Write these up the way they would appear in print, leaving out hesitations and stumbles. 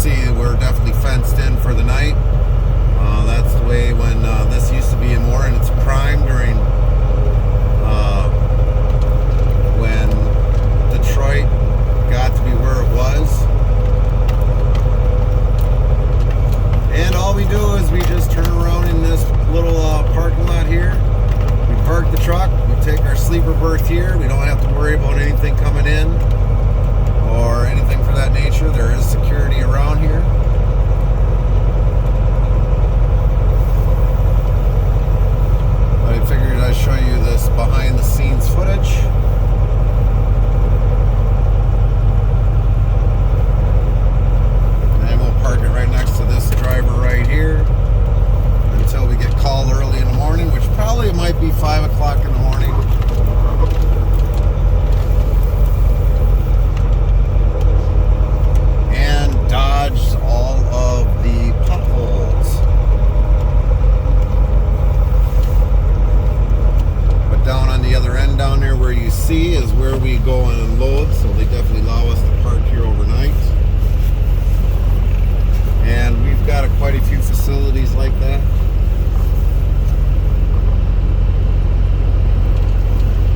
see, we're definitely fenced in for the night. That's the way when this used to be more in its prime during when Detroit got to be where it was. And all we do is we just turn around in this little parking lot here. We park the truck, we take our sleeper berth here. We don't have to worry about anything coming in or anything for that nature. There is security around here. But I figured I'd show you this behind the scenes footage. And we'll park it right next to this driver right here until we get called early in the morning, which probably might be 5 o'clock in the morning. And dodged all of the potholes. But down on the other end down there where you see is where we go and unload, so they definitely allow us to park here overnight. And we've got quite a few facilities like that.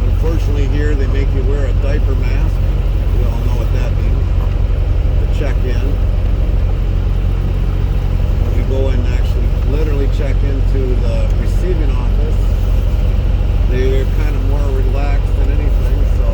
Unfortunately here they make you wear a diaper mask. We all know what that means. To check in. When we go and actually literally check into the receiving office, they're kind of more relaxed than anything, so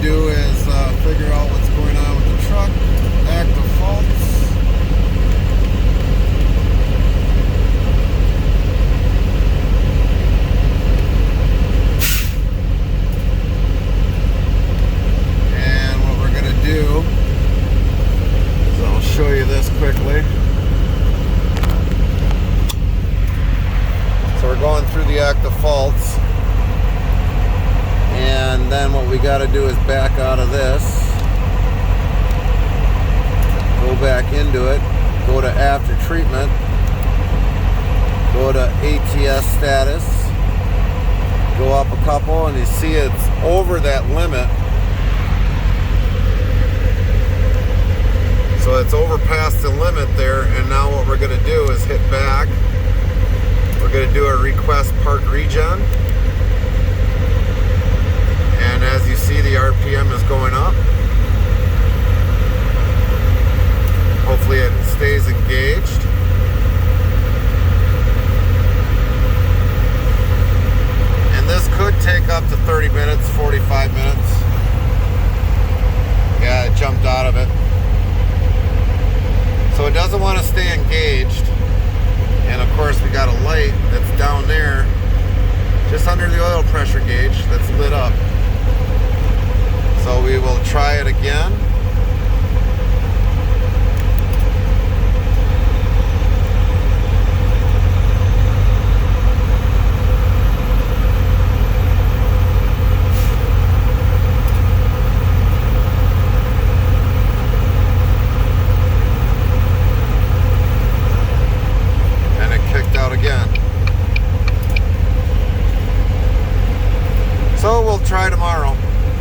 do is figure out what's going on with the truck, active faults. And what we're going to do is I'll show you this quickly. So we're going through the active faults. And then what we got to do is back out of this, go back into it, go to after treatment, go to ATS status, go up a couple, and you see it's over that limit. So it's over past the limit there, and now what we're going to do is hit back. We're going to do a request park regen. And as you see, the RPM is going up. Hopefully it stays engaged. And this could take up to 30 minutes, 45 minutes. Yeah, it jumped out of it. So it doesn't want to stay engaged. And of course we got a light that's down there, just under the oil pressure gauge, that's lit up. So we will try it again. And it kicked out again. So we'll try tomorrow.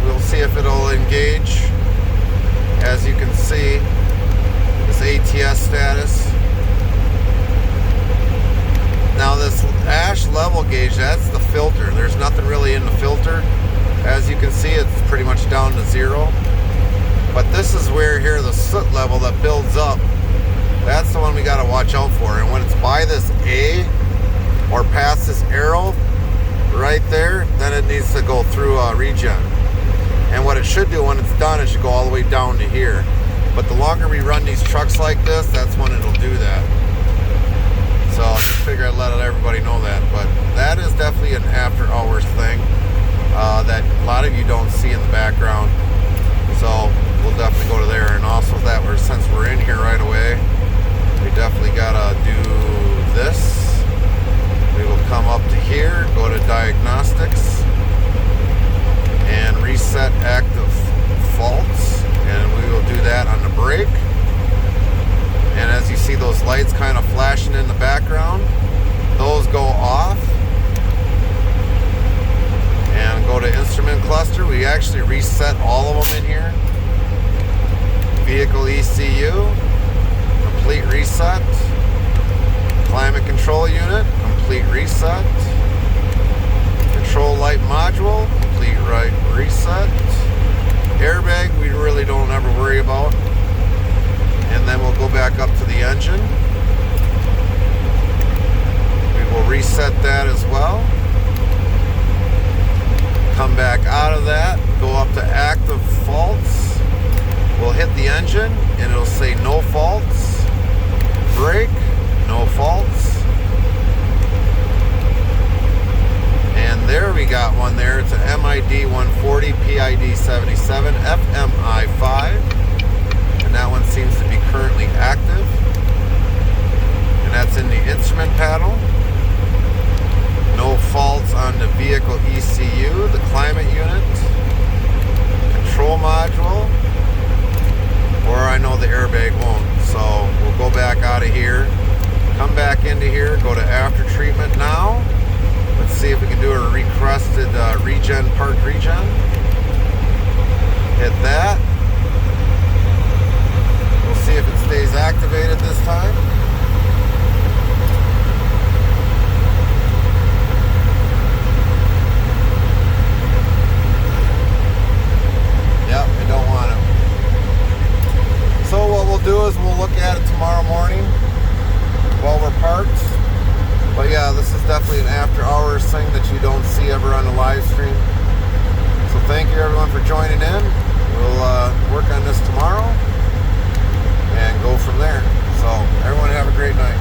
We'll see if it'll engage. As you can see, this ATS status. Now this ash level gauge, that's the filter. There's nothing really in the filter. As you can see, it's pretty much down to 0. But this is where here the soot level that builds up, that's the one we got to watch out for. And when it's by this A or past this arrow right there, then it needs to go through a regen. And what it should do when it's done, it should go all the way down to here. But the longer we run these trucks like this, that's when it'll do that. So I just figure I'd let let everybody know that. But that is definitely an after hours thing that a lot of you don't see in the background. So we'll definitely go to there. And also since we're in here right away, we definitely gotta do this. We will come up to here, go to diagnostics, and reset active faults. And we will do that on the brake. And as you see those lights kind of flashing in the background, those go off. And go to instrument cluster. We actually reset all of them in here. Vehicle ECU, complete reset. Climate control unit, complete reset. Control light module, complete reset. Airbag, we really don't ever worry about. And then we'll go back up to the engine. We will reset that as well. Come back out of that, go up to active faults. We'll hit the engine and it'll say no faults. Brake, no faults. And there we got one there. It's an MID 140, PID 77, FMI 5. And that one seems to be currently active. And that's in the instrument panel. No faults on the vehicle ECU, the climate unit, control module, or I know the airbag won't. So we'll go back out of here, come back into here, go to after treatment now. Let's see if we can do a requested regen, part regen. Hit that. We'll see if it stays activated this time. Yep, we don't want it. So what we'll do is we'll look at it tomorrow morning while we're parked. But yeah, this is definitely an after hours thing that you don't see ever on the live stream. So thank you everyone for joining in. We'll work on this tomorrow and go from there. So everyone have a great night.